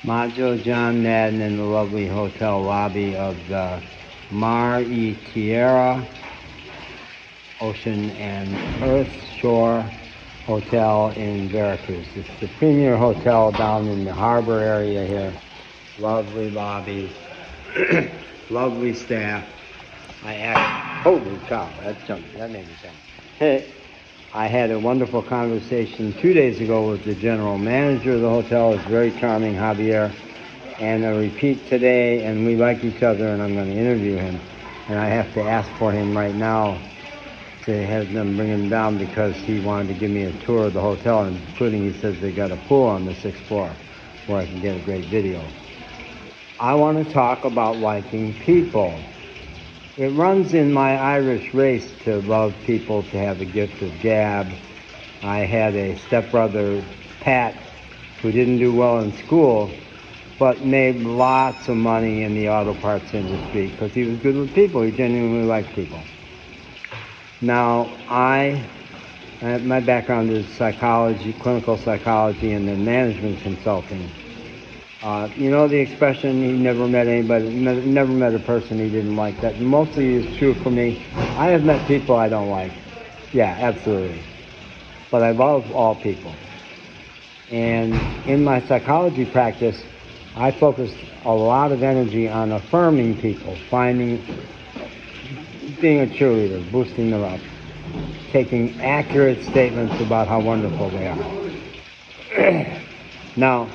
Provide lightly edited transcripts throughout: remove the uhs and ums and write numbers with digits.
Majo, John Madden in the lovely hotel lobby of the Mar y Tierra Ocean and Earth Shore Hotel in Veracruz. It's the premier hotel down in the harbor area here. Lovely lobby, lovely staff. Holy cow, that made me jump. I had a wonderful conversation 2 days ago with the general manager of the hotel. It's very charming, Javier. And I repeat today, and we like each other, and I'm going to interview him. And I have to ask for him right now to have them bring him down because he wanted to give me a tour of the hotel, including he says they got a pool on the 6th floor where I can get a great video. I want to talk about liking people. It runs in my Irish race to love people, to have a gift of gab. I had a stepbrother, Pat, who didn't do well in school, but made lots of money in the auto parts industry because he was good with people. He genuinely liked people. Now, my background is psychology, clinical psychology, and then management consulting. You know the expression, he never met a person he didn't like. That mostly is true for me. I have met people I don't like. Yeah, absolutely. But I love all people. And in my psychology practice, I focused a lot of energy on affirming people, being a cheerleader, boosting them up, taking accurate statements about how wonderful they are. Now,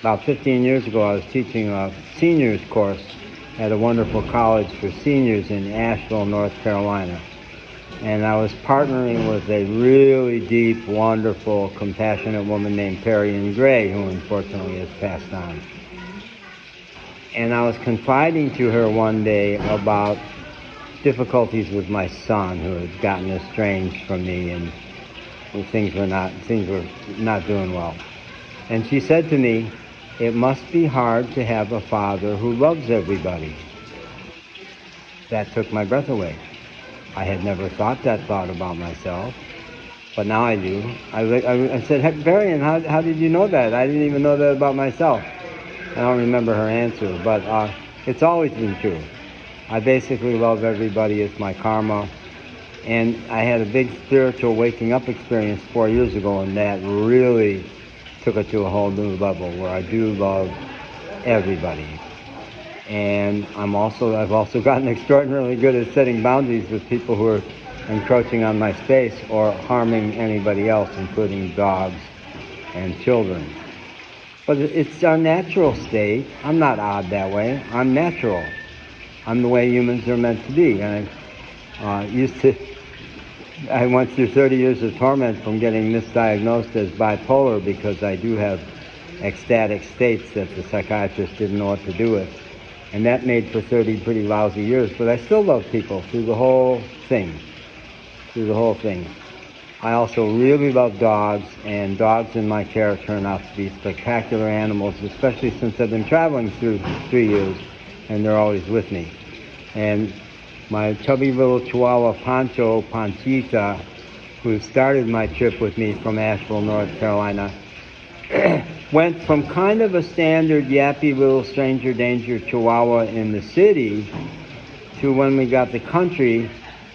about 15 years ago, I was teaching a seniors course at a wonderful college for seniors in Asheville, North Carolina. And I was partnering with a really deep, wonderful, compassionate woman named Perry Gray, who unfortunately has passed on. And I was confiding to her one day about difficulties with my son, who had gotten estranged from me, and things were not doing well. And she said to me, "It must be hard to have a father who loves everybody." That took my breath away. I had never thought that thought about myself, but now I do. I said, "Heck, Varian, how did you know that? I didn't even know that about myself." I don't remember her answer, but it's always been true. I basically love everybody. It's my karma. And I had a big spiritual waking up experience 4 years ago, and that really took it to a whole new level where I do love everybody. And I've also gotten extraordinarily good at setting boundaries with people who are encroaching on my space or harming anybody else, including dogs and children. But it's our natural state. I'm not odd that way. I'm natural. I'm the way humans are meant to be. And I went through 30 years of torment from getting misdiagnosed as bipolar because I do have ecstatic states that the psychiatrist didn't know what to do with. And that made for 30 pretty lousy years. But I still love people through the whole thing. I also really love dogs, and dogs in my care turn out to be spectacular animals, especially since I've been traveling through 3 years, and they're always with me. And my chubby little Chihuahua Panchita, who started my trip with me from Asheville, North Carolina, went from kind of a standard yappy little stranger danger Chihuahua in the city to when we got the country,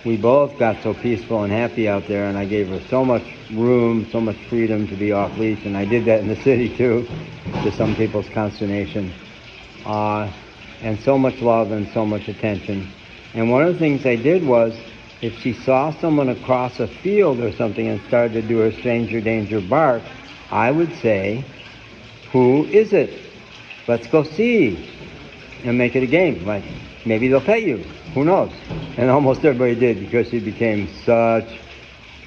we both got so peaceful and happy out there, and I gave her so much room, so much freedom to be off leash, and I did that in the city too, to some people's consternation, and so much love and so much attention. And one of the things I did was, if she saw someone across a field or something and started to do her stranger danger bark, I would say, "Who is it? Let's go see," and make it a game. Like, maybe they'll pet you. Who knows? And almost everybody did, because she became such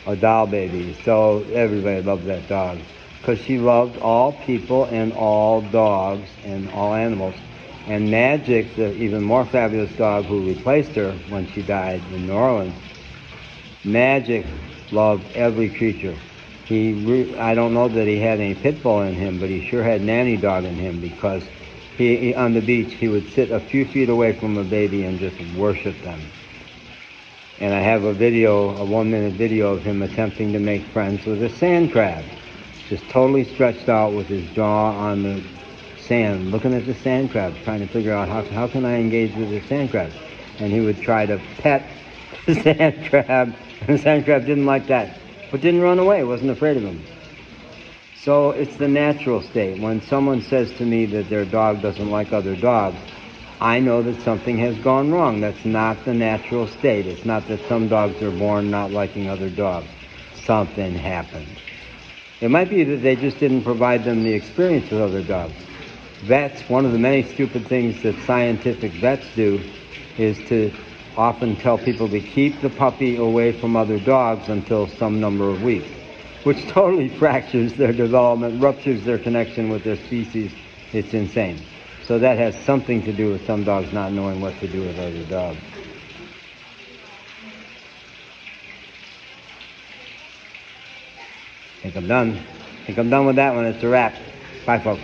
a doll baby. So everybody loved that dog, because she loved all people and all dogs and all animals. And Magic, the even more fabulous dog who replaced her when she died in New Orleans, Magic loved every creature. I don't know that he had any pit bull in him, but he sure had nanny dog in him, because he on the beach, he would sit a few feet away from a baby and just worship them. And I have a 1-minute video of him attempting to make friends with a sand crab, just totally stretched out with his jaw on the sand, looking at the sand crabs, trying to figure out how can I engage with the sand crabs. And he would try to pet the sand crab, and the sand crab didn't like that, but didn't run away, wasn't afraid of him. So it's the natural state. When someone says to me that their dog doesn't like other dogs, I know that something has gone wrong. That's not the natural state. It's not that some dogs are born not liking other dogs. Something happened. It might be that they just didn't provide them the experience with other dogs. Vets, one of the many stupid things that scientific vets do is to often tell people to keep the puppy away from other dogs until some number of weeks, which totally fractures their development, ruptures their connection with their species. It's insane. So that has something to do with some dogs not knowing what to do with other dogs. I think I'm done with that one. It's a wrap. Bye, folks.